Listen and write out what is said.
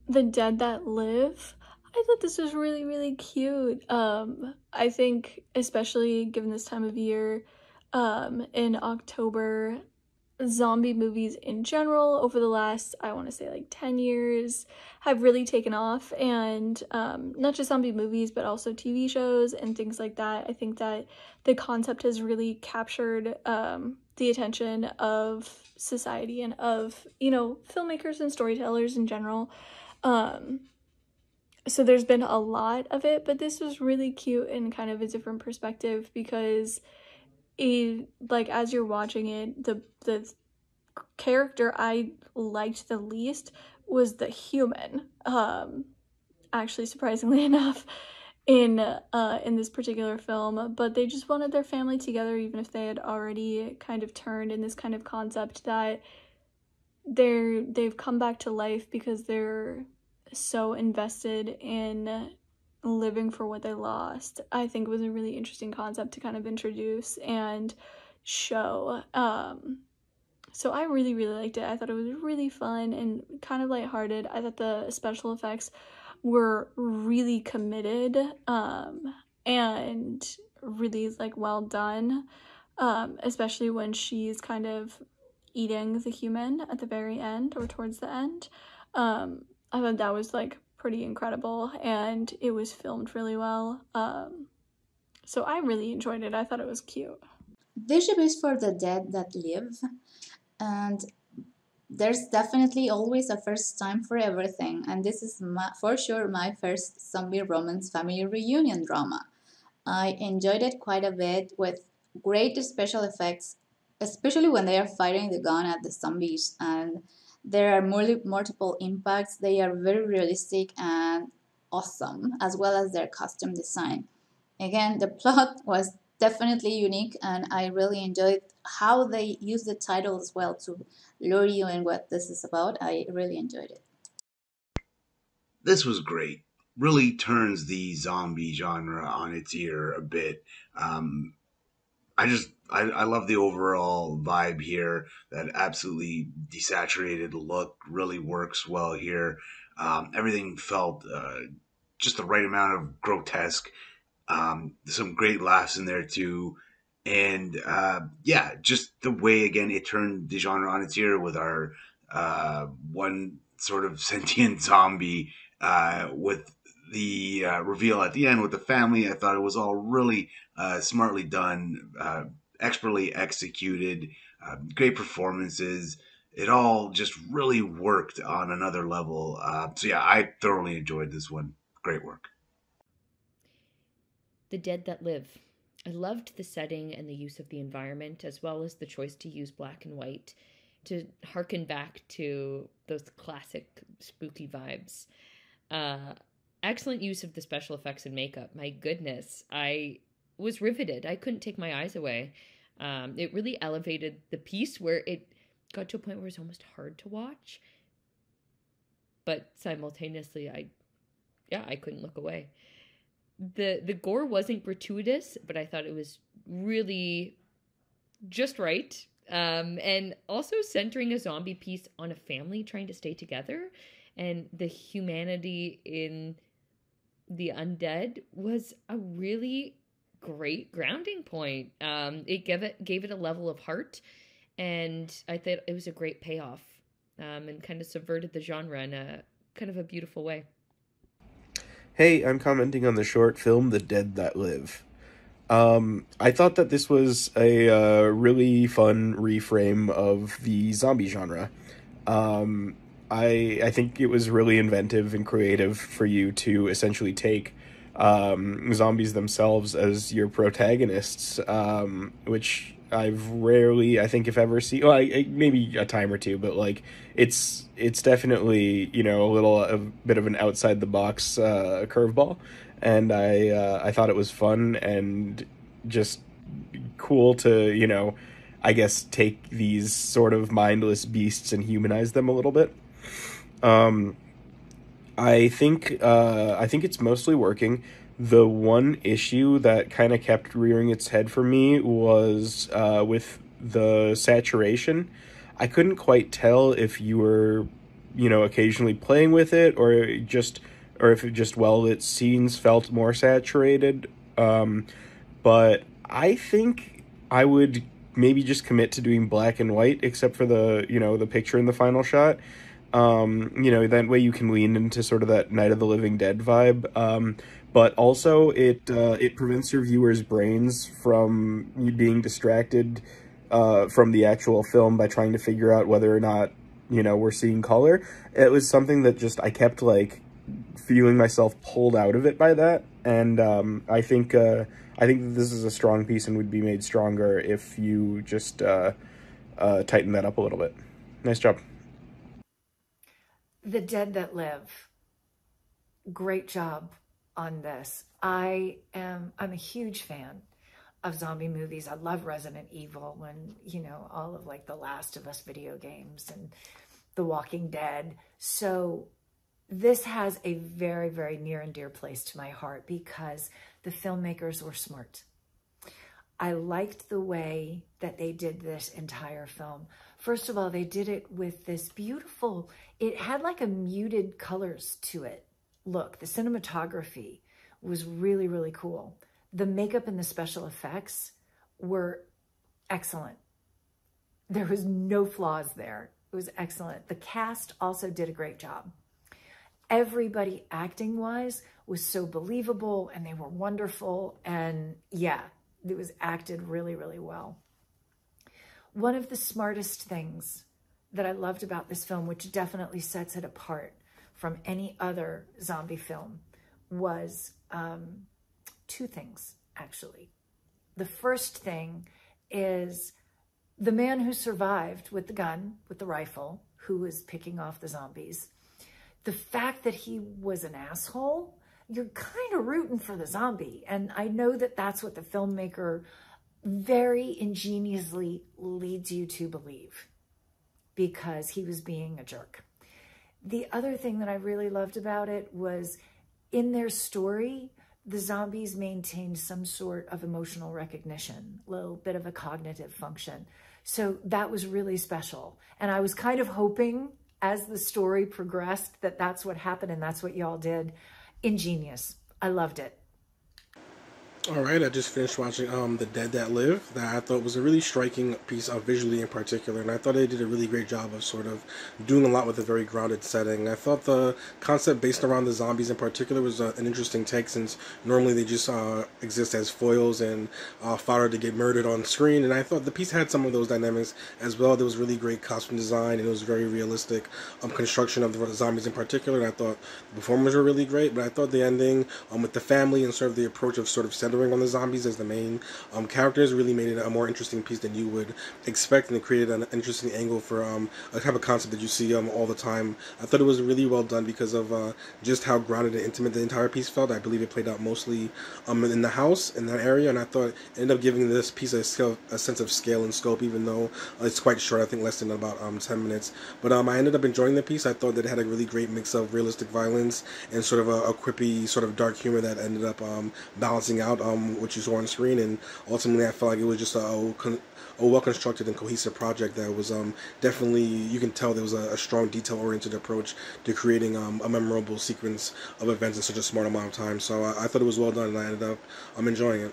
The Dead That Live. I thought this was really, really cute. I think, especially given this time of year, in October, zombie movies in general over the last, I want to say, like 10 years have really taken off. And not just zombie movies, but also TV shows and things like that. I think that the concept has really captured the attention of society and of, filmmakers and storytellers in general. So there's been a lot of it, but this was really cute and kind of a different perspective because like as you're watching it, the character I liked the least was the human. Actually, surprisingly enough, in this particular film, but they just wanted their family together, even if they had already kind of turned in this kind of concept that they've come back to life because they're so invested in living for what they lost. I think was a really interesting concept to kind of introduce and show. So I really, really liked it. I thought it was really fun and kind of lighthearted. I thought the special effects were really committed and really like well done, especially when she's kind of eating the human at the very end or towards the end. I thought that was like pretty incredible and it was filmed really well. So I really enjoyed it. I thought it was cute. This ship is for the dead that live, and there's definitely always a first time for everything, and this is for sure my first zombie romance family reunion drama. I enjoyed it quite a bit with great special effects, especially when they are firing the gun at the zombies and there are multiple impacts. They are very realistic and awesome, as well as their costume design. Again, the plot was definitely unique, and I really enjoyed how they used the title as well to lure you in what this is about. I really enjoyed it. This was great. Really turns the zombie genre on its ear a bit. I love the overall vibe here. That absolutely desaturated look really works well here. Everything felt just the right amount of grotesque. Some great laughs in there too. And yeah, just the way again it turned the genre on its ear with our one sort of sentient zombie with the reveal at the end with the family. I thought it was all really smartly done, expertly executed, great performances. It all just really worked on another level. So yeah, I thoroughly enjoyed this one. Great work. The Dead That Live. I loved the setting and the use of the environment, as well as the choice to use black and white to harken back to those classic spooky vibes. Excellent use of the special effects and makeup. My goodness, I was riveted. I couldn't take my eyes away. It really elevated the piece where it got to a point where it was almost hard to watch. But simultaneously, I couldn't look away. The gore wasn't gratuitous, but I thought it was really just right. And also centering a zombie piece on a family trying to stay together, and the humanity in the undead was a really great grounding point. It gave it a level of heart, and I thought it was a great payoff, and kind of subverted the genre in a kind of a beautiful way. Hey, I'm commenting on the short film The Dead That Live. I thought that this was a really fun reframe of the zombie genre. I think it was really inventive and creative for you to essentially take zombies themselves as your protagonists, which I've rarely, I think, if ever seen. Well, maybe a time or two, but like it's definitely a bit of an outside the box curveball, and I thought it was fun and just cool to I guess take these sort of mindless beasts and humanize them a little bit. I think it's mostly working. The one issue that kind of kept rearing its head for me was with the saturation. I couldn't quite tell if you were, occasionally playing with it, or if it just well-lit scenes felt more saturated. But I think I would maybe just commit to doing black and white, except for the picture in the final shot. That way you can lean into sort of that Night of the Living Dead vibe. But also it prevents your viewers' brains from being distracted from the actual film by trying to figure out whether or not, we're seeing color. It was something that just I kept like feeling myself pulled out of it by that, and I think that this is a strong piece and would be made stronger if you just tighten that up a little bit. Nice job. The Dead That Live. Great job on this. I'm a huge fan of zombie movies. I love Resident Evil and, all of like the Last of Us video games and The Walking Dead. So this has a very, very near and dear place to my heart because the filmmakers were smart. I liked the way that they did this entire film. First of all, they did it with this beautiful, it had like a muted colors to it. Look, the cinematography was really, really cool. The makeup and the special effects were excellent. There was no flaws there. It was excellent. The cast also did a great job. Everybody acting-wise was so believable and they were wonderful. And yeah, it was acted really, really well. One of the smartest things that I loved about this film, which definitely sets it apart from any other zombie film, was two things, actually. The first thing is the man who survived with the gun, with the rifle, who was picking off the zombies. The fact that he was an asshole, you're kind of rooting for the zombie. And I know that that's what the filmmaker very ingeniously leads you to believe because he was being a jerk. The other thing that I really loved about it was in their story, the zombies maintained some sort of emotional recognition, a little bit of a cognitive function. So that was really special. And I was kind of hoping as the story progressed that that's what happened and that's what y'all did. Ingenious. I loved it. All right, I just finished watching The Dead That Live. That I thought was a really striking piece of visually in particular, and I thought they did a really great job of sort of doing a lot with a very grounded setting. I thought the concept based around the zombies in particular was an interesting take, since normally they just exist as foils and fodder to get murdered on screen, and I thought the piece had some of those dynamics as well. There was really great costume design, and it was very realistic construction of the zombies in particular, and I thought the performers were really great, but I thought the ending with the family and sort of the approach of sort of centering on the zombies as the main characters really made it a more interesting piece than you would expect, and it created an interesting angle for a type of concept that you see all the time. I thought it was really well done because of just how grounded and intimate the entire piece felt. I believe it played out mostly in the house, in that area, and I thought it ended up giving this piece a sense of scale and scope, even though it's quite short, I think less than about 10 minutes. But I ended up enjoying the piece. I thought that it had a really great mix of realistic violence and sort of a quippy sort of dark humor that ended up balancing out what you saw on screen, and ultimately I felt like it was just a well-constructed and cohesive project that was definitely, you can tell there was a strong detail-oriented approach to creating a memorable sequence of events in such a smart amount of time. So I thought it was well done, and I ended up enjoying it.